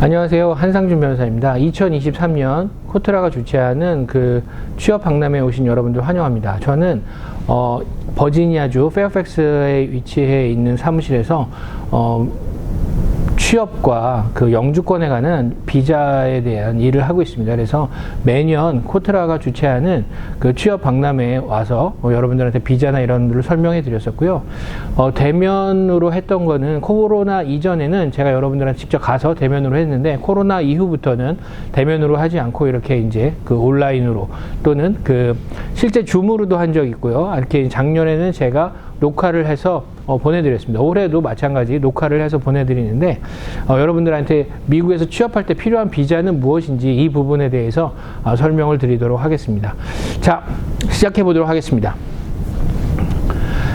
안녕하세요. 한상준 변호사입니다. 2023년 코트라가 주최하는 그 취업 박람회에 오신 여러분들 환영합니다. 저는 버지니아주 페어팩스에 위치해 있는 사무실에서 취업과 그 영주권에 관한 비자에 대한 일을 하고 있습니다. 그래서 매년 코트라가 주최하는 그 취업 박람회에 와서 여러분들한테 비자나 이런 것들을 설명해 드렸었고요. 대면으로 했던 거는 코로나 이전에는 제가 여러분들한테 직접 가서 대면으로 했는데, 코로나 이후부터는 대면으로 하지 않고 이렇게 이제 그 온라인으로 또는 그 실제 줌으로도 한 적이 있고요. 이렇게 작년에는 제가 녹화를 해서 보내드렸습니다. 올해도 마찬가지 녹화를 해서 보내드리는데, 여러분들한테 미국에서 취업할 때 필요한 비자는 무엇인지 이 부분에 대해서 설명을 드리도록 하겠습니다. 자, 시작해 보도록 하겠습니다.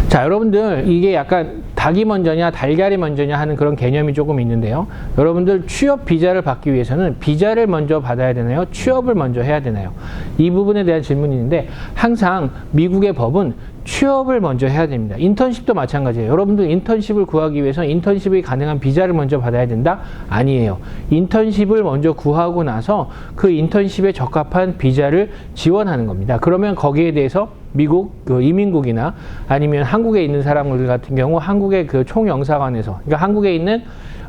자, 여러분들 이게 약간 닭이 먼저냐 달걀이 먼저냐 하는 그런 개념이 조금 있는데요. 여러분들 취업 비자를 받기 위해서는 비자를 먼저 받아야 되나요? 취업을 먼저 해야 되나요? 이 부분에 대한 질문이 있는데, 항상 미국의 법은 취업을 먼저 해야 됩니다. 인턴십도 마찬가지예요. 여러분들 인턴십을 구하기 위해서 인턴십이 가능한 비자를 먼저 받아야 된다? 아니에요. 인턴십을 먼저 구하고 나서 그 인턴십에 적합한 비자를 지원하는 겁니다. 그러면 거기에 대해서 미국 그 이민국이나 아니면 한국에 있는 사람들 같은 경우 한국의 그 총영사관에서, 그러니까 한국에 있는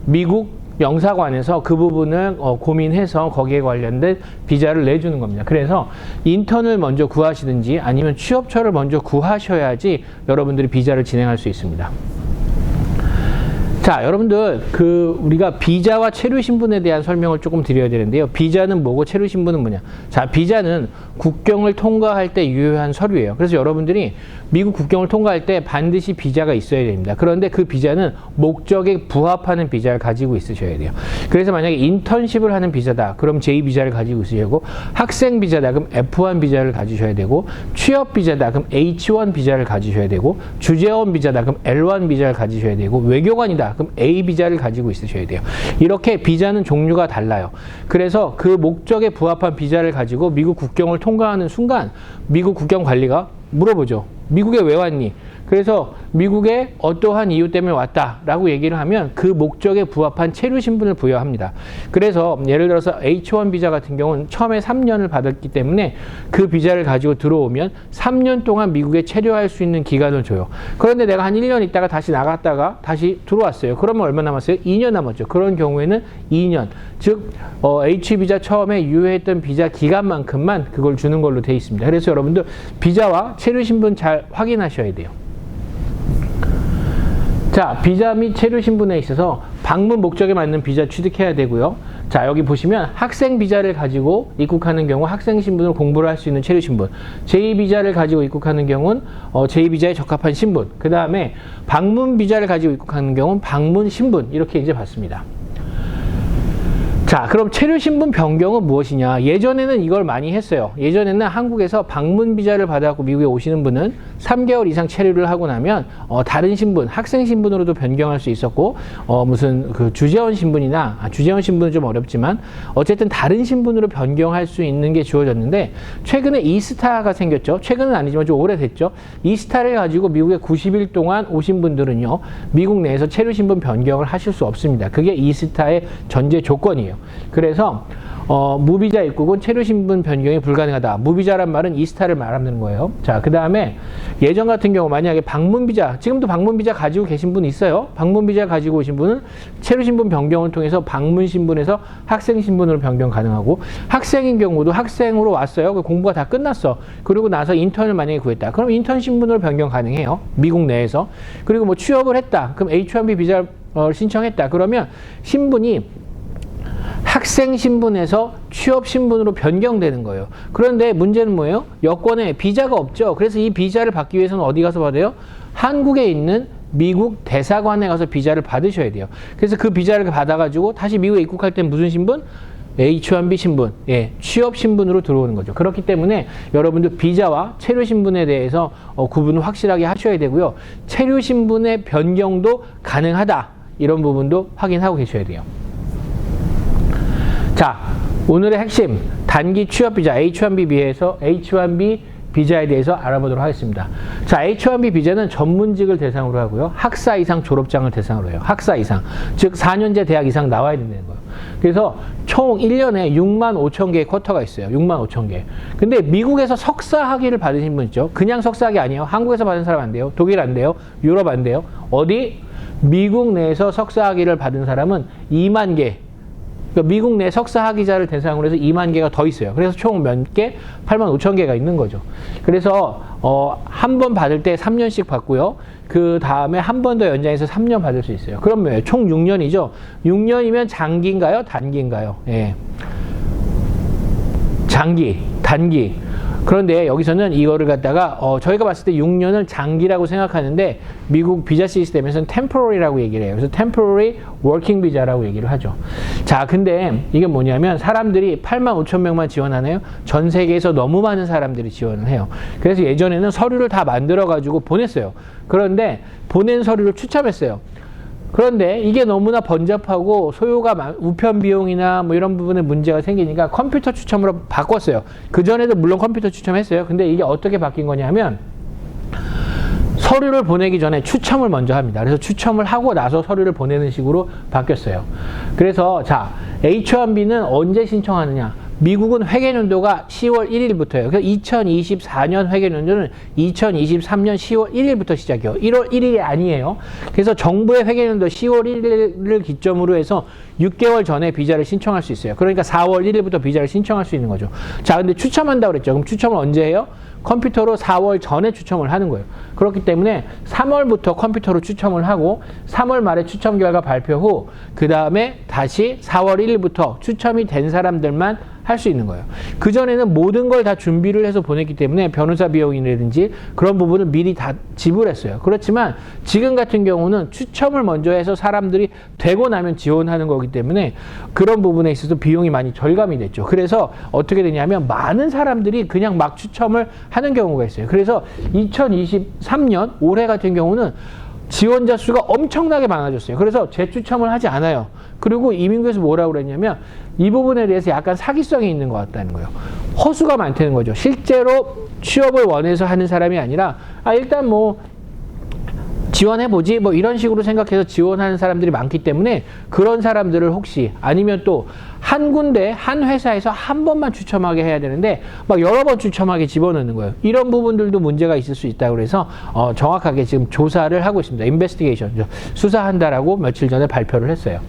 미국 영사관에서 그 부분을 고민해서 거기에 관련된 비자를 내주는 겁니다. 그래서 인턴을 먼저 구하시든지 아니면 취업처를 먼저 구하셔야지 여러분들이 비자를 진행할 수 있습니다. 자, 여러분들 우리가 비자와 체류 신분에 대한 설명을 조금 드려야 되는데요. 비자는 뭐고 체류 신분은 뭐냐? 자, 비자는 국경을 통과할 때 유효한 서류예요. 그래서 여러분들이 미국 국경을 통과할 때 반드시 비자가 있어야 됩니다. 그런데 그 비자는 목적에 부합하는 비자를 가지고 있으셔야 돼요. 그래서 만약에 인턴십을 하는 비자다, 그럼 J 비자를 가지고 있으셔야 되고, 학생 비자다, 그럼 F1 비자를 가지셔야 되고, 취업 비자다, 그럼 H1 비자를 가지셔야 되고, 주재원 비자다, 그럼 L1 비자를 가지셔야 되고, 외교관이다, 그럼 A 비자를 가지고 있으셔야 돼요. 이렇게 비자는 종류가 달라요. 그래서 그 목적에 부합한 비자를 가지고 미국 국경을 통과하는 순간 미국 국경 관리가 물어보죠. 미국에 왜 왔니? 그래서 미국에 어떠한 이유 때문에 왔다라고 얘기를 하면 그 목적에 부합한 체류 신분을 부여합니다. 그래서 예를 들어서 H1 비자 같은 경우는 처음에 3년을 받았기 때문에 그 비자를 가지고 들어오면 3년 동안 미국에 체류할 수 있는 기간을 줘요. 그런데 내가 한 1년 있다가 다시 나갔다가 다시 들어왔어요. 그러면 얼마 남았어요? 2년 남았죠. 그런 경우에는 2년, 즉 H 비자 처음에 유효했던 비자 기간만큼만 그걸 주는 걸로 되어 있습니다. 그래서 여러분들 비자와 체류 신분 잘 확인하셔야 돼요. 자, 비자 및 체류 신분에 있어서 방문 목적에 맞는 비자 취득해야 되고요. 자, 여기 보시면 학생 비자를 가지고 입국하는 경우 학생 신분으로 공부를 할 수 있는 체류 신분, J 비자를 가지고 입국하는 경우는 J 비자에 적합한 신분, 그 다음에 방문 비자를 가지고 입국하는 경우는 방문 신분, 이렇게 이제 받습니다. 자, 그럼 체류 신분 변경은 무엇이냐? 예전에는 이걸 많이 했어요. 예전에는 한국에서 방문 비자를 받아갖고 미국에 오시는 분은 3개월 이상 체류를 하고 나면 다른 신분, 학생 신분으로도 변경할 수 있었고, 무슨 그 주재원 신분이나 주재원 신분은 좀 어렵지만 어쨌든 다른 신분으로 변경할 수 있는 게 주어졌는데, 최근에 이스타가 생겼죠. 최근은 아니지만 좀 오래됐죠. 이스타를 가지고 미국에 90일 동안 오신 분들은요, 미국 내에서 체류 신분 변경을 하실 수 없습니다. 그게 이스타의 전제 조건이에요. 그래서 무비자 입국은 체류 신분 변경이 불가능하다. 무비자란 말은 이스타를 말하는 거예요. 자, 그 다음에 예전 같은 경우 만약에 방문 비자, 지금도 방문 비자 가지고 계신 분 있어요. 방문 비자 가지고 오신 분은 체류 신분 변경을 통해서 방문 신분에서 학생 신분으로 변경 가능하고, 학생인 경우도 학생으로 왔어요. 공부가 다 끝났어. 그리고 나서 인턴을 만약에 구했다. 그럼 인턴 신분으로 변경 가능해요. 미국 내에서. 그리고 뭐 취업을 했다. 그럼 H1B 비자를 신청했다. 그러면 신분이 학생 신분에서 취업 신분으로 변경되는 거예요. 그런데 문제는 뭐예요? 여권에 비자가 없죠. 그래서 이 비자를 받기 위해서는 어디 가서 받아요? 한국에 있는 미국 대사관에 가서 비자를 받으셔야 돼요. 그래서 그 비자를 받아가지고 다시 미국에 입국할 때 무슨 신분? H1B 신분, 취업 신분으로 들어오는 거죠. 그렇기 때문에 여러분들 비자와 체류 신분에 대해서 구분을 확실하게 하셔야 되고요. 체류 신분의 변경도 가능하다. 이런 부분도 확인하고 계셔야 돼요. 자, 오늘의 핵심 단기 취업 비자 H1B 비해서 H1B 비자에 대해서 알아보도록 하겠습니다. 자, H1B 비자는 전문직을 대상으로 하고요. 학사 이상 졸업장을 대상으로 해요. 학사 이상. 즉 4년제 대학 이상 나와야 된다는 거예요. 그래서 총 1년에 6만 5천 개의 쿼터가 있어요. 6만 5천 개. 근데 미국에서 석사 학위를 받으신 분 있죠. 그냥 석사 학위 아니에요. 한국에서 받은 사람 안 돼요. 독일 안 돼요. 유럽 안 돼요. 어디? 미국 내에서 석사 학위를 받은 사람은 2만 개. 그러니까 미국 내 석사 학위자를 대상으로 해서 2만 개가 더 있어요. 그래서 총 몇 개? 8만 5천 개가 있는 거죠. 그래서 한 번 받을 때 3년씩 받고요. 그 다음에 한 번 더 연장해서 3년 받을 수 있어요. 그럼 뭐예요? 총 6년이죠. 6년이면 장기인가요? 단기인가요? 예. 장기, 단기. 그런데 여기서는 이거를 갖다가 저희가 봤을 때 6년을 장기라고 생각하는데 미국 비자 시스템에서는 temporary라고 얘기를 해요. 그래서 temporary working 비자라고 얘기를 하죠. 자, 근데 이게 뭐냐면 사람들이 8만 5천 명만 지원하나요? 전 세계에서 너무 많은 사람들이 지원을 해요. 그래서 예전에는 서류를 다 만들어 가지고 보냈어요. 그런데 보낸 서류를 추첨했어요. 그런데 이게 너무나 번잡하고 소요가 우편 비용이나 뭐 이런 부분에 문제가 생기니까 컴퓨터 추첨으로 바꿨어요. 그전에도 물론 컴퓨터 추첨했어요. 근데 이게 어떻게 바뀐 거냐면 서류를 보내기 전에 추첨을 먼저 합니다. 그래서 추첨을 하고 나서 서류를 보내는 식으로 바뀌었어요. 그래서 자, H1B는 언제 신청하느냐? 미국은 회계연도가 10월 1일부터예요. 그래서 2024년 회계연도는 2023년 10월 1일부터 시작해요. 1월 1일이 아니에요. 그래서 정부의 회계연도 10월 1일을 기점으로 해서 6개월 전에 비자를 신청할 수 있어요. 그러니까 4월 1일부터 비자를 신청할 수 있는 거죠. 자, 근데 추첨한다고 그랬죠. 그럼 추첨을 언제 해요? 컴퓨터로 4월 전에 추첨을 하는 거예요. 그렇기 때문에 3월부터 컴퓨터로 추첨을 하고 3월 말에 추첨 결과 발표 후 그 다음에 다시 4월 1일부터 추첨이 된 사람들만 할 수 있는 거예요. 그전에는 모든 걸 다 준비를 해서 보냈기 때문에 변호사 비용이라든지 그런 부분을 미리 다 지불했어요. 그렇지만 지금 같은 경우는 추첨을 먼저 해서 사람들이 되고 나면 지원하는 거기 때문에 그런 부분에 있어서 비용이 많이 절감이 됐죠. 그래서 어떻게 되냐면 많은 사람들이 그냥 막 추첨을 하는 경우가 있어요. 그래서 2023년 올해 같은 경우는 지원자 수가 엄청나게 많아졌어요. 그래서 재추첨을 하지 않아요. 그리고 이민국에서 뭐라고 그랬냐면 이 부분에 대해서 약간 사기성이 있는 것 같다는 거예요. 허수가 많다는 거죠. 실제로 취업을 원해서 하는 사람이 아니라 일단 뭐 지원해보지 뭐 이런 식으로 생각해서 지원하는 사람들이 많기 때문에 그런 사람들을 혹시 아니면 또 한 군데 한 회사에서 한 번만 추첨하게 해야 되는데 막 여러 번 추첨하게 집어넣는 거예요. 이런 부분들도 문제가 있을 수 있다고 그래서 정확하게 지금 조사를 하고 있습니다. 인베스티게이션 수사한다라고 며칠 전에 발표를 했어요.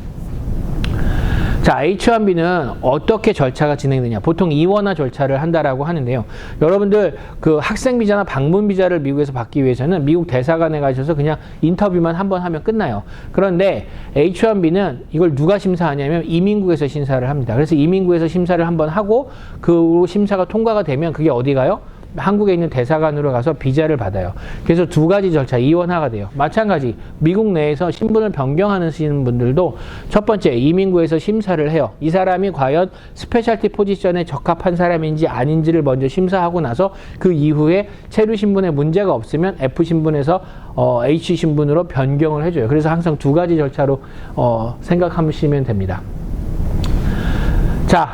자, H1B는 어떻게 절차가 진행되냐? 보통 이원화 절차를 한다라고 하는데요. 여러분들 그 학생 비자나 방문 비자를 미국에서 받기 위해서는 미국 대사관에 가셔서 그냥 인터뷰만 한번 하면 끝나요. 그런데 H1B는 이걸 누가 심사하냐면 이민국에서 심사를 합니다. 그래서 이민국에서 심사를 한번 하고 그 심사가 통과가 되면 그게 어디 가요? 한국에 있는 대사관으로 가서 비자를 받아요. 그래서 두 가지 절차 이원화가 돼요. 마찬가지 미국 내에서 신분을 변경하시는 분들도 첫 번째 이민국에서 심사를 해요. 이 사람이 과연 스페셜티 포지션에 적합한 사람인지 아닌지를 먼저 심사하고 나서 그 이후에 체류 신분에 문제가 없으면 F 신분에서 H 신분으로 변경을 해줘요. 그래서 항상 두 가지 절차로 생각하시면 됩니다. 자,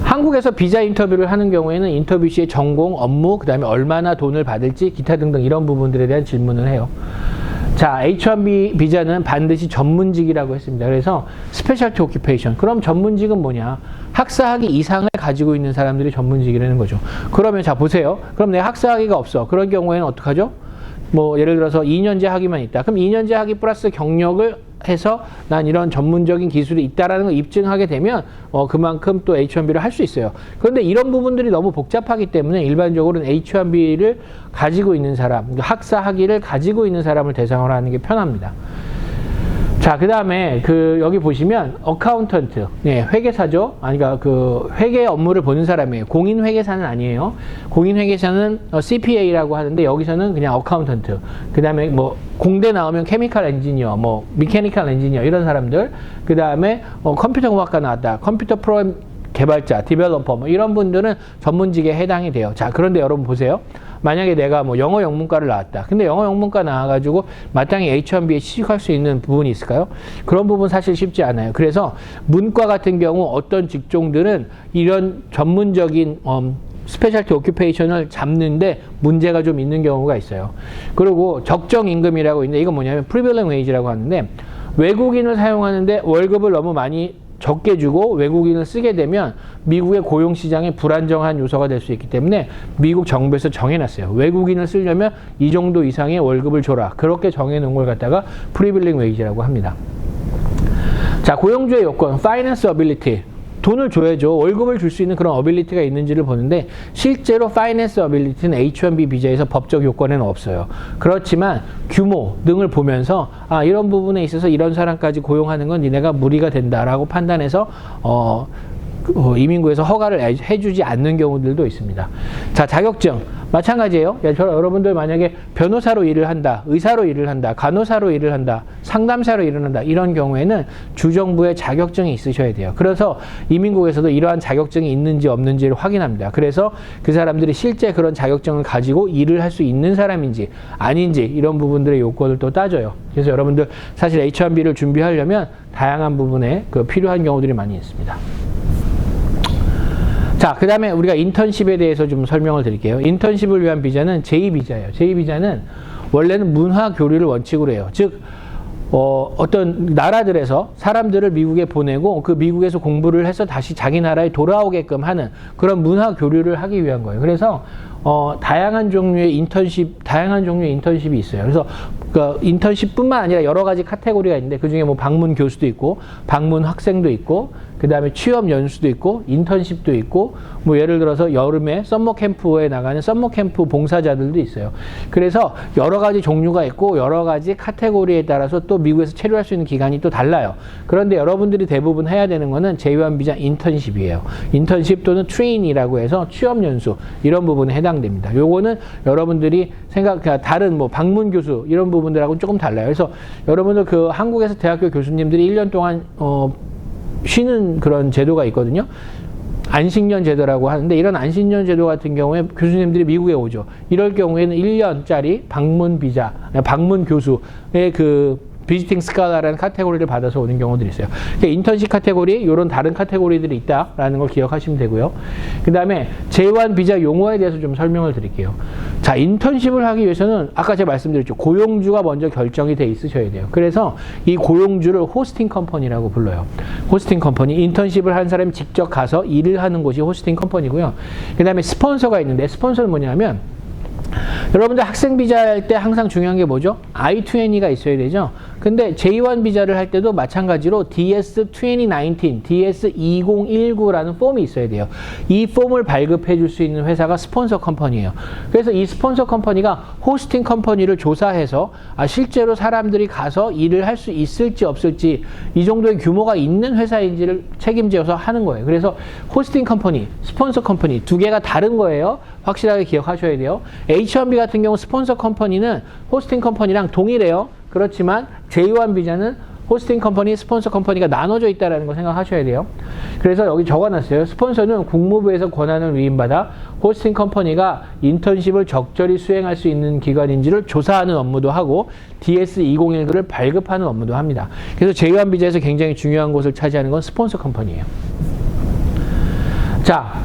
한국에서 비자 인터뷰를 하는 경우에는 인터뷰 시에 전공, 업무, 그 다음에 얼마나 돈을 받을지 기타 등등 이런 부분들에 대한 질문을 해요. 자, H1B 비자는 반드시 전문직이라고 했습니다. 그래서 스페셜티 오큐페이션. 그럼 전문직은 뭐냐? 학사학위 이상을 가지고 있는 사람들이 전문직이라는 거죠. 그러면 자 보세요. 그럼 내 학사학위가 없어. 그런 경우에는 어떡하죠? 뭐 예를 들어서 2년제 학위만 있다. 그럼 2년제 학위 플러스 경력을 해서 난 이런 전문적인 기술이 있다라는 걸 입증하게 되면 그만큼 또 H1B를 할 수 있어요. 그런데 이런 부분들이 너무 복잡하기 때문에 일반적으로는 H1B를 가지고 있는 사람, 학사 학위를 가지고 있는 사람을 대상으로 하는 게 편합니다. 자, 그 다음에 여기 보시면 어카운턴트, 네, 회계사죠. 그러니까 그 회계 업무를 보는 사람이에요. 공인 회계사는 아니에요. 공인 회계사는 CPA라고 하는데 여기서는 그냥 어카운턴트. 그 다음에 뭐 공대 나오면 케미컬 엔지니어, 뭐 미케니컬 엔지니어 이런 사람들. 그 다음에 컴퓨터 공학과 나왔다. 컴퓨터 프로그램 개발자, 디벨로퍼 뭐 이런 분들은 전문직에 해당이 돼요. 자, 그런데 여러분 보세요. 만약에 내가 뭐 영어 영문과를 나왔다. 근데 영어 영문과 나와가지고 마땅히 H1B에 취직할 수 있는 부분이 있을까요? 그런 부분 사실 쉽지 않아요. 그래서 문과 같은 경우 어떤 직종들은 이런 전문적인 스페셜티 오큐페이션을 잡는데 문제가 좀 있는 경우가 있어요. 그리고 적정 임금이라고 있는데 이건 뭐냐면 프리빌리지 웨이지라고 하는데 외국인을 사용하는데 월급을 너무 많이 적게 주고 외국인을 쓰게 되면 미국의 고용시장에 불안정한 요소가 될 수 있기 때문에 미국 정부에서 정해놨어요. 외국인을 쓰려면 이 정도 이상의 월급을 줘라. 그렇게 정해놓은 걸 갖다가 프리빌리지 웨이지라고 합니다. 자, 고용주의 요건, Finance Ability. 돈을 줘야죠. 월급을 줄 수 있는 그런 어빌리티가 있는지를 보는데 실제로 파이낸스 어빌리티는 H-1B 비자에서 법적 요건에는 없어요. 그렇지만 규모 등을 보면서 이런 부분에 있어서 이런 사람까지 고용하는 건 니네가 무리가 된다라고 판단해서 이민국에서 허가를 해주지 않는 경우들도 있습니다. 자, 자격증 마찬가지예요. 여러분들 만약에 변호사로 일을 한다, 의사로 일을 한다, 간호사로 일을 한다, 상담사로 일을 한다 이런 경우에는 주정부의 자격증이 있으셔야 돼요. 그래서 이민국에서도 이러한 자격증이 있는지 없는지를 확인합니다. 그래서 그 사람들이 실제 그런 자격증을 가지고 일을 할 수 있는 사람인지 아닌지 이런 부분들의 요건을 또 따져요. 그래서 여러분들 사실 H-1B를 준비하려면 다양한 부분에 필요한 경우들이 많이 있습니다. 자, 그 다음에 우리가 인턴십에 대해서 좀 설명을 드릴게요. 인턴십을 위한 비자는 제2비자예요. 제2비자는 원래는 문화 교류를 원칙으로 해요. 즉, 어떤 나라들에서 사람들을 미국에 보내고 그 미국에서 공부를 해서 다시 자기 나라에 돌아오게끔 하는 그런 문화 교류를 하기 위한 거예요. 그래서 다양한 종류의 인턴십이 있어요. 그래서 그 인턴십뿐만 아니라 여러 가지 카테고리가 있는데 그 중에 뭐 방문 교수도 있고 방문 학생도 있고 그 다음에 취업 연수도 있고 인턴십도 있고 뭐 예를 들어서 여름에 썸머 캠프에 나가는 썸머 캠프 봉사자들도 있어요. 그래서 여러 가지 종류가 있고 여러 가지 카테고리에 따라서 또 미국에서 체류할 수 있는 기간이 또 달라요. 그런데 여러분들이 대부분 해야 되는 거는 제1 비자 인턴십이에요. 인턴십 또는 트레이니라고 해서 취업 연수 이런 부분에 해당됩니다. 요거는 여러분들이 다른 뭐 방문 교수 이런 부분들하고는 조금 달라요. 그래서 여러분들 그 한국에서 대학교 교수님들이 1년 동안 쉬는 그런 제도가 있거든요. 안식년 제도라고 하는데 이런 안식년 제도 같은 경우에 교수님들이 미국에 오죠. 이럴 경우에는 1년짜리 방문 비자, 방문 교수의 비지팅 스칼라라는 카테고리를 받아서 오는 경우들이 있어요. 그러니까 인턴십 카테고리, 이런 다른 카테고리들이 있다라는 걸 기억하시면 되고요. 그 다음에 J1 비자 용어에 대해서 좀 설명을 드릴게요. 자, 인턴십을 하기 위해서는 아까 제가 말씀드렸죠. 고용주가 먼저 결정이 돼 있으셔야 돼요. 그래서 이 고용주를 호스팅 컴퍼니라고 불러요. 호스팅 컴퍼니, 인턴십을 한 사람이 직접 가서 일을 하는 곳이 호스팅 컴퍼니고요. 그 다음에 스폰서가 있는데 스폰서는 뭐냐면 여러분들 학생 비자 할 때 항상 중요한 게 뭐죠? I-20가 있어야 되죠? 근데 J1 비자를 할 때도 마찬가지로 DS-2019, DS-2019라는 폼이 있어야 돼요. 이 폼을 발급해 줄 수 있는 회사가 스폰서 컴퍼니예요. 그래서 이 스폰서 컴퍼니가 호스팅 컴퍼니를 조사해서 실제로 사람들이 가서 일을 할 수 있을지 없을지 이 정도의 규모가 있는 회사인지를 책임져서 하는 거예요. 그래서 호스팅 컴퍼니, 스폰서 컴퍼니 두 개가 다른 거예요. 확실하게 기억하셔야 돼요. H-1B 같은 경우 스폰서 컴퍼니는 호스팅 컴퍼니랑 동일해요. 그렇지만 J1 비자는 호스팅 컴퍼니, 스폰서 컴퍼니가 나눠져 있다는 거 생각하셔야 돼요. 그래서 여기 적어놨어요. 스폰서는 국무부에서 권한을 위임받아 호스팅 컴퍼니가 인턴십을 적절히 수행할 수 있는 기관인지를 조사하는 업무도 하고 DS-2019를 발급하는 업무도 합니다. 그래서 J1 비자에서 굉장히 중요한 곳을 차지하는 건 스폰서 컴퍼니예요. 자,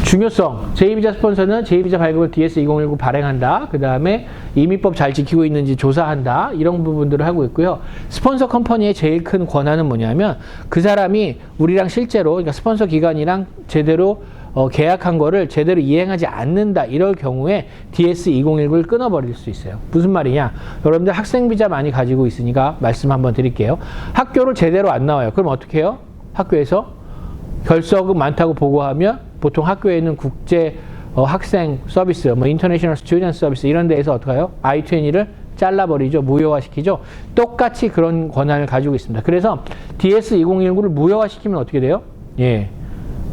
중요성. 제2비자 스폰서는 제2비자 발급을 DS-2019 발행한다. 그 다음에 이민법 잘 지키고 있는지 조사한다. 이런 부분들을 하고 있고요. 스폰서 컴퍼니의 제일 큰 권한은 뭐냐면 그 사람이 우리랑 실제로 그러니까 스폰서 기관이랑 제대로 계약한 거를 제대로 이행하지 않는다. 이럴 경우에 DS-2019를 끊어버릴 수 있어요. 무슨 말이냐? 여러분들 학생비자 많이 가지고 있으니까 말씀 한번 드릴게요. 학교를 제대로 안 나와요. 그럼 어떻게 해요? 학교에서 결석은 많다고 보고하면 보통 학교에 있는 국제 학생 서비스, 뭐 인터내셔널 스튜던트 서비스 이런 데에서 어떻게 해요? I-20를 잘라버리죠. 무효화시키죠. 똑같이 그런 권한을 가지고 있습니다. 그래서 DS-2019를 무효화시키면 어떻게 돼요? 예.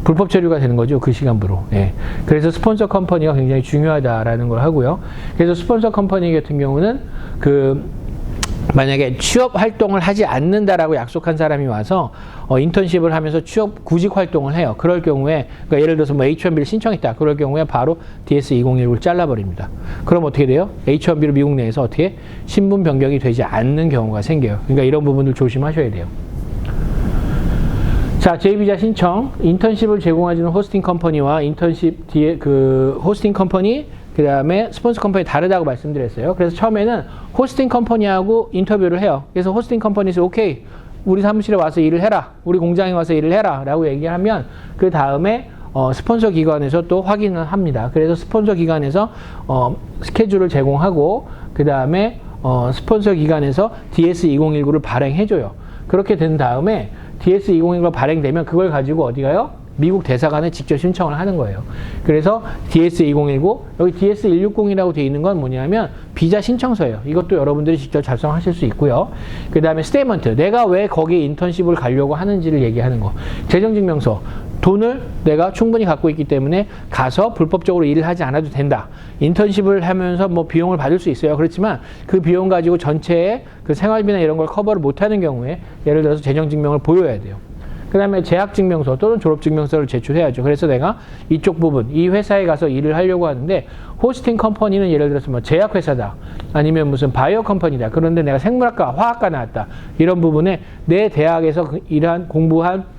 불법 체류가 되는 거죠. 그 시간부로. 예. 그래서 스폰서 컴퍼니가 굉장히 중요하다라는 걸 하고요. 그래서 스폰서 컴퍼니 같은 경우는 만약에 취업 활동을 하지 않는다라고 약속한 사람이 와서 인턴십을 하면서 취업 구직 활동을 해요. 그럴 경우에 그러니까 예를 들어서 뭐 H-1B를 신청했다. 그럴 경우에 바로 DS-2019를 잘라버립니다. 그럼 어떻게 돼요? H-1B로 미국 내에서 어떻게 신분 변경이 되지 않는 경우가 생겨요. 그러니까 이런 부분들 조심하셔야 돼요. 자, 제2비자 신청, 인턴십을 제공해주는 호스팅 컴퍼니와 인턴십 뒤에 그 호스팅 컴퍼니, 그 다음에 스폰서 컴퍼니 다르다고 말씀드렸어요. 그래서 처음에는 호스팅 컴퍼니하고 인터뷰를 해요. 그래서 호스팅 컴퍼니에서 오케이, 우리 사무실에 와서 일을 해라, 우리 공장에 와서 일을 해라 라고 얘기하면 그 다음에 스폰서 기관에서 또 확인을 합니다. 그래서 스폰서 기관에서 스케줄을 제공하고 그 다음에 스폰서 기관에서 DS2019를 발행해줘요. 그렇게 된 다음에 DS2019가 발행되면 그걸 가지고 어디 가요? 미국 대사관에 직접 신청을 하는 거예요. 그래서 DS2019, 여기 DS160이라고 되어 있는 건 뭐냐면 비자 신청서예요. 이것도 여러분들이 직접 작성하실 수 있고요. 그 다음에 스테이먼트, 내가 왜 거기에 인턴십을 가려고 하는지를 얘기하는 거. 재정증명서, 돈을 내가 충분히 갖고 있기 때문에 가서 불법적으로 일을 하지 않아도 된다. 인턴십을 하면서 뭐 비용을 받을 수 있어요. 그렇지만 그 비용 가지고 전체의 그 생활비나 이런 걸 커버를 못하는 경우에 예를 들어서 재정증명을 보여야 돼요. 그 다음에 재학증명서 또는 졸업증명서를 제출해야죠. 그래서 내가 이쪽 부분, 이 회사에 가서 일을 하려고 하는데 호스팅 컴퍼니는 예를 들어서 뭐 제약회사다. 아니면 무슨 바이오 컴퍼니다. 그런데 내가 생물학과, 화학과 나왔다. 이런 부분에 내 대학에서 일한, 공부한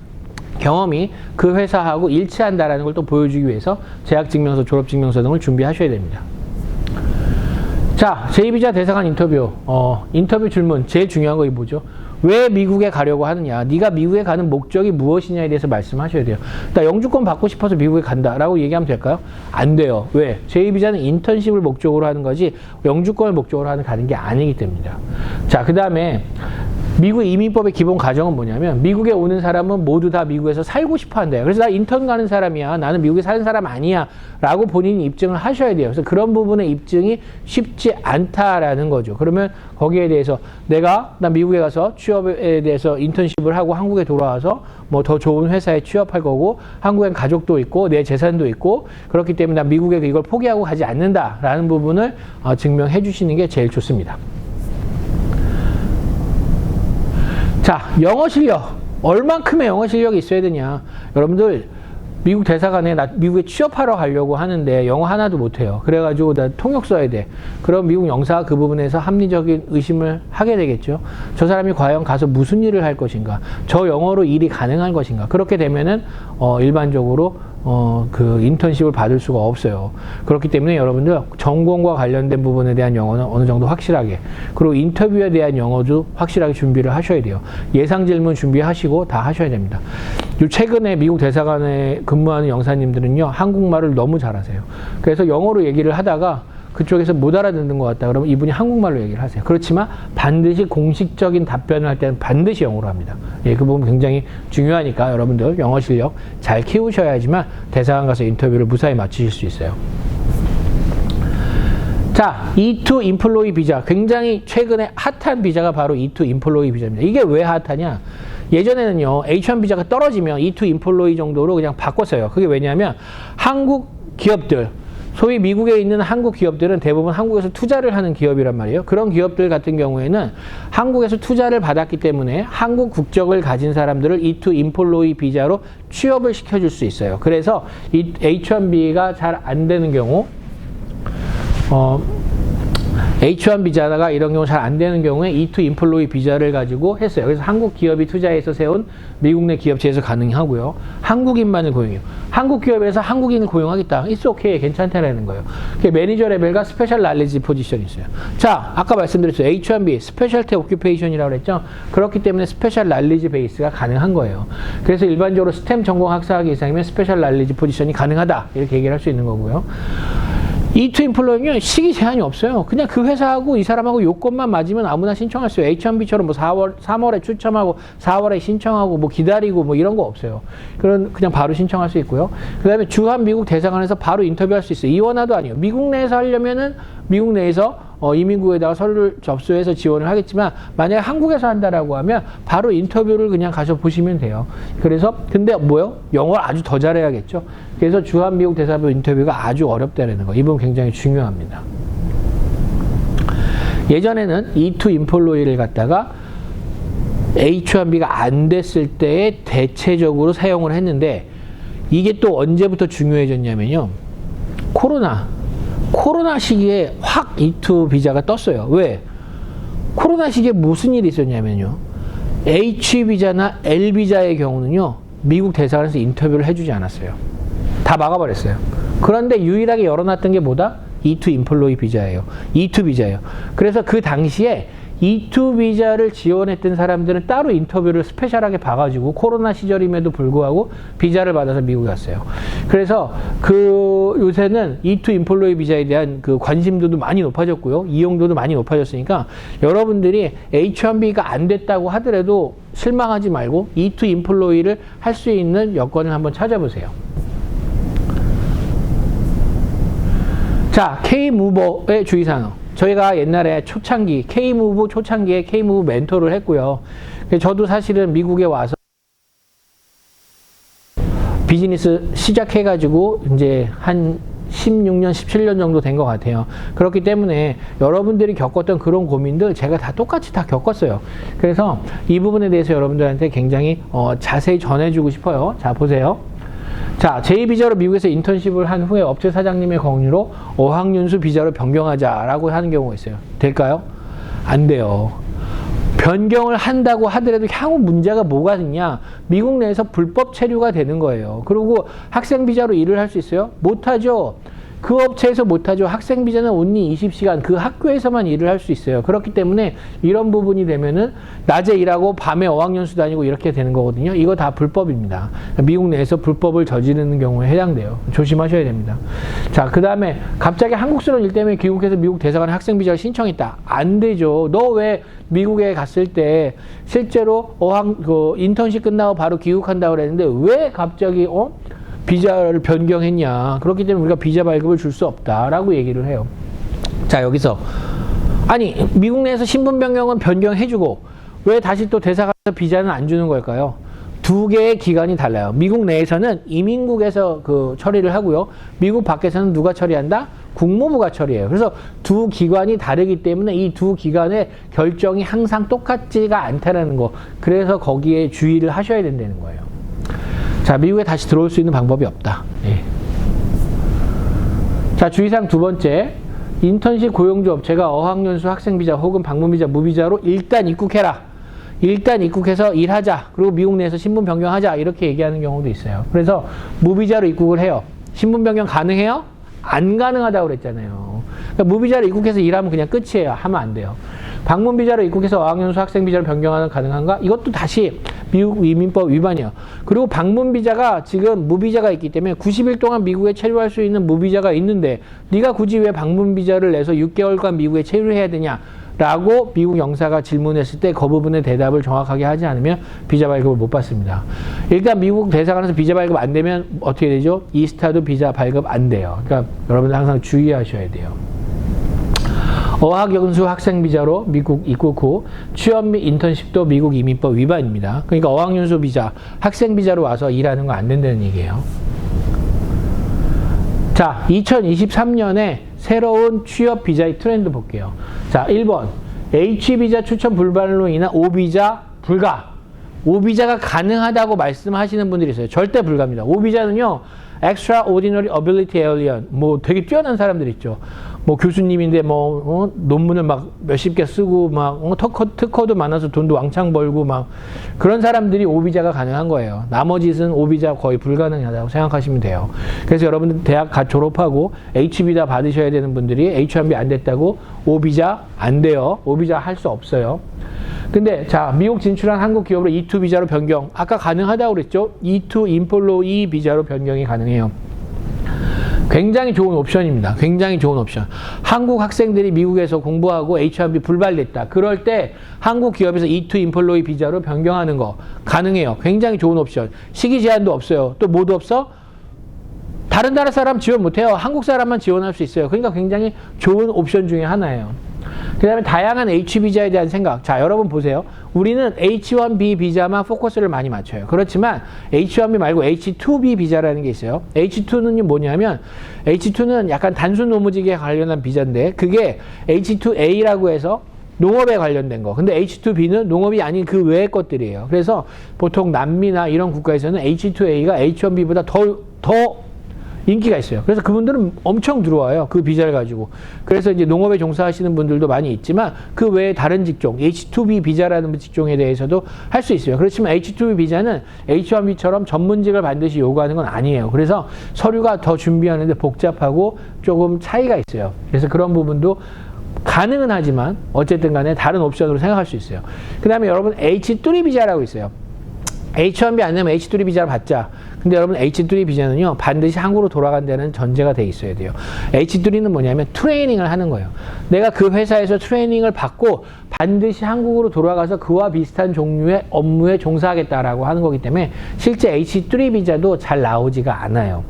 경험이 그 회사하고 일치한다라는 걸 또 보여주기 위해서 재학증명서, 졸업증명서 등을 준비하셔야 됩니다. 자, 제2비자 대사관 인터뷰. 인터뷰 질문 제일 중요한 거 뭐죠? 왜 미국에 가려고 하느냐? 네가 미국에 가는 목적이 무엇이냐에 대해서 말씀하셔야 돼요. 나 영주권 받고 싶어서 미국에 간다라고 얘기하면 될까요? 안 돼요. 왜? 제2비자는 인턴십을 목적으로 하는 거지 영주권을 목적으로 가는 게 아니기 때문이다. 자, 그 다음에 미국 이민법의 기본 가정은 뭐냐면 미국에 오는 사람은 모두 다 미국에서 살고 싶어 한대요. 그래서 나 인턴 가는 사람이야. 나는 미국에 사는 사람 아니야. 라고 본인이 입증을 하셔야 돼요. 그래서 그런 부분의 입증이 쉽지 않다라는 거죠. 그러면 거기에 대해서 나 미국에 가서 취업에 대해서 인턴십을 하고 한국에 돌아와서 뭐 더 좋은 회사에 취업할 거고 한국엔 가족도 있고 내 재산도 있고 그렇기 때문에 나 미국에 이걸 포기하고 가지 않는다라는 부분을 증명해 주시는 게 제일 좋습니다. 자, 영어 실력. 얼만큼의 영어 실력이 있어야 되냐. 여러분들 미국 대사관에 나 미국에 취업하러 가려고 하는데 영어 하나도 못해요. 그래가지고 나 통역 써야 돼. 그럼 미국 영사가 그 부분에서 합리적인 의심을 하게 되겠죠. 저 사람이 과연 가서 무슨 일을 할 것인가. 저 영어로 일이 가능할 것인가. 그렇게 되면은 일반적으로 그 인턴십을 받을 수가 없어요. 그렇기 때문에 여러분들 전공과 관련된 부분에 대한 영어는 어느 정도 확실하게, 그리고 인터뷰에 대한 영어도 확실하게 준비를 하셔야 돼요. 예상 질문 준비하시고 다 하셔야 됩니다. 최근에 미국 대사관에 근무하는 영사님들은요, 한국말을 너무 잘하세요. 그래서 영어로 얘기를 하다가 그쪽에서 못 알아듣는 것 같다 그러면 이분이 한국말로 얘기를 하세요. 그렇지만 반드시 공식적인 답변을 할 때는 반드시 영어로 합니다. 예, 그 부분 굉장히 중요하니까 여러분들 영어 실력 잘 키우셔야지만 대사관 가서 인터뷰를 무사히 마치실 수 있어요. 자, E2 인플로이 비자. 굉장히 최근에 핫한 비자가 바로 E2 인플로이 비자입니다. 이게 왜 핫하냐? 예전에는요, H1 비자가 떨어지면 E2 인플로이 정도로 그냥 바꿨어요. 그게 왜냐하면 한국 기업들, 소위 미국에 있는 한국 기업들은 대부분 한국에서 투자를 하는 기업이란 말이에요. 그런 기업들 같은 경우에는 한국에서 투자를 받았기 때문에 한국 국적을 가진 사람들을 E2 인플로이 비자로 취업을 시켜줄 수 있어요. 그래서 이 H1B가 잘 안 되는 경우, H1 비자가 이런 경우 잘 안 되는 경우에 E2 인플로이 비자를 가지고 했어요. 그래서 한국 기업이 투자해서 세운 미국 내 기업체에서 가능하고요. 한국인만을 고용해요. 한국 기업에서 한국인을 고용하겠다. It's okay. 괜찮다라는 거예요. 매니저 레벨과 스페셜 날리지 포지션이 있어요. 자, 아까 말씀드렸어요. H1B, 스페셜티 오큐페이션이라고 그랬죠. 그렇기 때문에 스페셜 날리지 베이스가 가능한 거예요. 그래서 일반적으로 스템 전공 학사학위 이상이면 스페셜 날리지 포지션이 가능하다. 이렇게 얘기를 할 수 있는 거고요. E2 인플로이는 시기 제한이 없어요. 그냥 그 회사하고 이 사람하고 요건만 맞으면 아무나 신청할 수 있어요. H1B처럼 뭐 3월에 추첨하고 4월에 신청하고 뭐 기다리고 뭐 이런 거 없어요. 그냥 바로 신청할 수 있고요. 그 다음에 주한 미국 대사관에서 바로 인터뷰할 수 있어요. 이원화도 아니에요. 미국 내에서 하려면은 미국 내에서 이민국에다가 서류를 접수해서 지원을 하겠지만 만약에 한국에서 한다라고 하면 바로 인터뷰를 그냥 가서 보시면 돼요. 그래서 근데 뭐요? 영어를 아주 더 잘해야겠죠. 그래서 주한 미국 대사부 인터뷰가 아주 어렵다는 거. 이 부분 굉장히 중요합니다. 예전에는 E2 인플로이를 갖다가 H1B가 안 됐을 때에 대체적으로 사용을 했는데 이게 또 언제부터 중요해졌냐면요. 코로나 시기에 확 E2 비자가 떴어요. 왜? 코로나 시기에 무슨 일이 있었냐면요. H 비자나 L 비자의 경우는요. 미국 대사관에서 인터뷰를 해주지 않았어요. 다 막아버렸어요. 그런데 유일하게 열어놨던 게 뭐다? E2 인플로이 비자예요. E2 비자예요. 그래서 그 당시에 E2 비자를 지원했던 사람들은 따로 인터뷰를 스페셜하게 봐가지고 코로나 시절임에도 불구하고 비자를 받아서 미국에 갔어요. 그래서 요새는 E2 인플로이 비자에 대한 그 관심도도 많이 높아졌고요. 이용도도 많이 높아졌으니까 여러분들이 H1B가 안 됐다고 하더라도 실망하지 말고 E2 인플로이를 할 수 있는 여건을 한번 찾아보세요. 자, K-무버의 주의사항. 저희가 옛날에 초창기, K-무브 초창기에 K-무브 멘토를 했고요. 저도 사실은 미국에 와서 비즈니스 시작해가지고 이제 한 16년, 17년 정도 된 것 같아요. 그렇기 때문에 여러분들이 겪었던 그런 고민들 제가 다 똑같이 다 겪었어요. 그래서 이 부분에 대해서 여러분들한테 굉장히 자세히 전해주고 싶어요. 자, 보세요. 자, 제2비자로 미국에서 인턴십을 한 후에 업체 사장님의 권유로 어학연수 비자로 변경하자라고 하는 경우가 있어요. 될까요? 안 돼요. 변경을 한다고 하더라도 향후 문제가 뭐가 있냐? 미국 내에서 불법 체류가 되는 거예요. 그리고 학생 비자로 일을 할 수 있어요? 못하죠. 그 업체에서 못하죠. 학생 비자는 only 20시간 그 학교에서만 일을 할 수 있어요. 그렇기 때문에 이런 부분이 되면은 낮에 일하고 밤에 어학연수 다니고 이렇게 되는 거거든요. 이거 다 불법입니다. 미국 내에서 불법을 저지르는 경우에 해당돼요. 조심하셔야 됩니다. 자, 그 다음에 갑자기 한국스러운 일 때문에 귀국해서 미국 대사관에 학생 비자를 신청했다. 안 되죠. 너 왜 미국에 갔을 때 실제로 인턴십 끝나고 바로 귀국한다고 그랬는데 왜 갑자기 비자를 변경했냐. 그렇기 때문에 우리가 비자 발급을 줄 수 없다라고 얘기를 해요. 자, 여기서 아니 미국 내에서 신분 변경은 변경해주고 왜 다시 또 대사관에서 비자는 안 주는 걸까요? 두 개의 기관이 달라요. 미국 내에서는 이민국에서 처리를 하고요. 미국 밖에서는 누가 처리한다? 국무부가 처리해요. 그래서 두 기관이 다르기 때문에 이 두 기관의 결정이 항상 똑같지가 않다는 거. 그래서 거기에 주의를 하셔야 된다는 거예요. 자, 미국에 다시 들어올 수 있는 방법이 없다. 예. 자, 주의사항 두 번째. 인턴십 고용주 업체가 어학연수 학생비자 혹은 방문비자, 무비자로 일단 입국해라. 일단 입국해서 일하자. 그리고 미국 내에서 신분 변경하자. 이렇게 얘기하는 경우도 있어요. 그래서 무비자로 입국을 해요. 신분 변경 가능해요? 안 가능하다고 그랬잖아요. 그러니까 무비자로 입국해서 일하면 그냥 끝이에요. 하면 안 돼요. 방문비자로 입국해서 어학연수 학생비자로 변경하는 가능한가? 이것도 다시 미국 이민법 위반이에요. 그리고 방문비자가 지금 무비자가 있기 때문에 90일 동안 미국에 체류할 수 있는 무비자가 있는데 네가 굳이 왜 방문비자를 내서 6개월간 미국에 체류해야 되냐? 라고 미국 영사가 질문했을 때 그 부분의 대답을 정확하게 하지 않으면 비자 발급을 못 받습니다. 일단 미국 대사관에서 비자 발급 안 되면 어떻게 되죠? 이스타도 비자 발급 안 돼요. 그러니까 여러분들 항상 주의하셔야 돼요. 어학연수 학생비자로 미국 입국 후 취업 및 인턴십도 미국 이민법 위반입니다. 그러니까 어학연수 비자, 학생비자로 와서 일하는 거 안 된다는 얘기예요. 자, 2023년에 새로운 취업 비자의 트렌드 볼게요. 자, 1번. H비자 추천 불발로 인한 O비자 불가. O비자가 가능하다고 말씀하시는 분들이 있어요. 절대 불가입니다. O비자는요, Extraordinary Ability Alien. 뭐 되게 뛰어난 사람들 있죠. 뭐 교수님인데 논문을 막 몇십 개 쓰고 막 특허도 많아서 돈도 왕창 벌고 막 그런 사람들이 오비자가 가능한 거예요. 나머지는 오비자 거의 불가능하다고 생각하시면 돼요. 그래서 여러분들 대학 졸업하고 H비자 받으셔야 되는 분들이 H1B 안 됐다고 오비자 안 돼요. 오비자 할 수 없어요. 근데 자, 미국 진출한 한국 기업으로 E2 비자로 변경. 아까 가능하다고 그랬죠? E2 인플로이 비자로 변경이 가능해요. 굉장히 좋은 옵션입니다. 굉장히 좋은 옵션. 한국 학생들이 미국에서 공부하고 H1B 불발됐다. 그럴 때 한국 기업에서 E2 인플로이 비자로 변경하는 거 가능해요. 굉장히 좋은 옵션. 시기 제한도 없어요. 또 뭐도 없어? 다른 나라 사람 지원 못해요. 한국 사람만 지원할 수 있어요. 그러니까 굉장히 좋은 옵션 중에 하나예요. 그 다음에 다양한 H비자에 대한 생각. 자, 여러분 보세요. 우리는 H1B 비자만 포커스를 많이 맞춰요. 그렇지만 H1B 말고 H2B 비자라는 게 있어요. H2는 뭐냐면 H2는 약간 단순 노무직에 관련한 비자인데 그게 H2A라고 해서 농업에 관련된 거. 근데 H2B는 농업이 아닌 그 외의 것들이에요. 그래서 보통 남미나 이런 국가에서는 H2A가 H1B보다 더 인기가 있어요. 그래서 그분들은 엄청 들어와요. 그 비자를 가지고. 그래서 이제 농업에 종사하시는 분들도 많이 있지만 그 외에 다른 직종, H2B 비자라는 직종에 대해서도 할 수 있어요. 그렇지만 H2B 비자는 H1B처럼 전문직을 반드시 요구하는 건 아니에요. 그래서 서류가 더 준비하는데 복잡하고 조금 차이가 있어요. 그래서 그런 부분도 가능은 하지만 어쨌든 간에 다른 옵션으로 생각할 수 있어요. 그 다음에 여러분 H3 비자라고 있어요. H1B 안 되면 H3 비자를 받자. 근데 여러분 H3 비자는요 반드시 한국으로 돌아간다는 전제가 돼 있어야 돼요. H3는 뭐냐면 트레이닝을 하는 거예요. 내가 그 회사에서 트레이닝을 받고 반드시 한국으로 돌아가서 그와 비슷한 종류의 업무에 종사하겠다라고 하는 거기 때문에 실제 H3 비자도 잘 나오지가 않아요.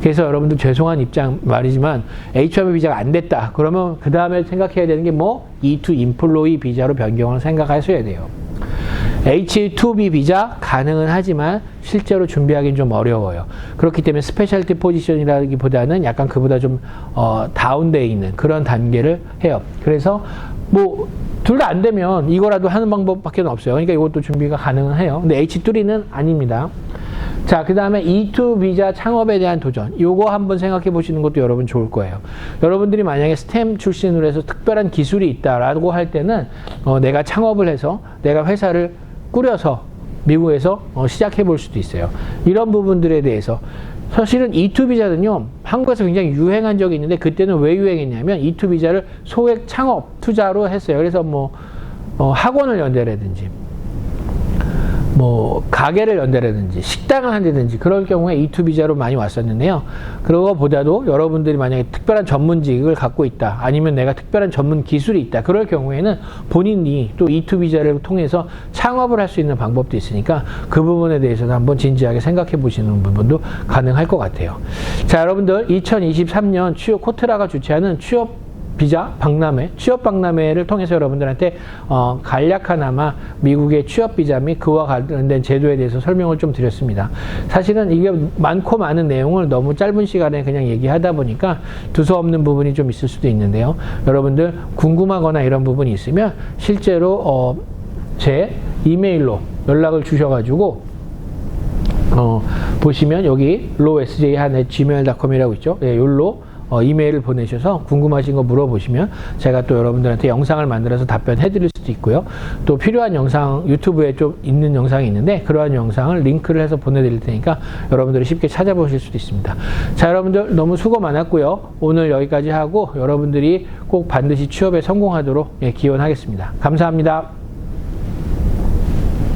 그래서 여러분들 죄송한 입장 말이지만 H1B 비자가 안 됐다. 그러면 그 다음에 생각해야 되는 게 뭐 E2 인플로이 비자로 변경을 생각하셔야 돼요. H2B 비자 가능은 하지만 실제로 준비하기는 좀 어려워요. 그렇기 때문에 스페셜티 포지션이라기보다는 약간 그보다 좀 다운되어 있는 그런 단계를 해요. 그래서 뭐 둘 다 안 되면 이거라도 하는 방법밖에 없어요. 그러니까 이것도 준비가 가능은 해요. 근데 H3는 아닙니다. 자, 그 다음에 E2 비자 창업에 대한 도전. 요거 한번 생각해 보시는 것도 여러분 좋을 거예요. 여러분들이 만약에 스템 출신으로 해서 특별한 기술이 있다라고 할 때는 내가 창업을 해서 내가 회사를 꾸려서 미국에서 시작해 볼 수도 있어요. 이런 부분들에 대해서 사실은 E2 비자는요 한국에서 굉장히 유행한 적이 있는데 그때는 왜 유행했냐면 E2 비자를 소액 창업 투자로 했어요. 그래서 뭐 학원을 연대라든지 뭐 가게를 연대라든지 식당을 한다든지 그럴 경우에 E2 비자로 많이 왔었는데요. 그거보다도 여러분들이 만약에 특별한 전문직을 갖고 있다, 아니면 내가 특별한 전문 기술이 있다, 그럴 경우에는 본인이 또 E2 비자를 통해서 창업을 할 수 있는 방법도 있으니까 그 부분에 대해서는 한번 진지하게 생각해 보시는 부분도 가능할 것 같아요. 자, 여러분들 2023년 취업 코트라가 주최하는 취업 비자 박람회, 취업 박람회를 통해서 여러분들한테 간략하나마 미국의 취업 비자 및 그와 관련된 제도에 대해서 설명을 좀 드렸습니다. 사실은 이게 많고 많은 내용을 너무 짧은 시간에 그냥 얘기하다 보니까 두서없는 부분이 좀 있을 수도 있는데요. 여러분들 궁금하거나 이런 부분이 있으면 실제로 제 이메일로 연락을 주셔가지고 보시면 여기 lowsj@gmail.com이라고 있죠. 예, 여기로 이메일을 보내셔서 궁금하신 거 물어보시면 제가 또 여러분들한테 영상을 만들어서 답변해 드릴 수도 있고요. 또 필요한 영상, 유튜브에 좀 있는 영상이 있는데 그러한 영상을 링크를 해서 보내드릴 테니까 여러분들이 쉽게 찾아보실 수도 있습니다. 자, 여러분들 너무 수고 많았고요. 오늘 여기까지 하고 여러분들이 꼭 반드시 취업에 성공하도록 기원하겠습니다. 감사합니다.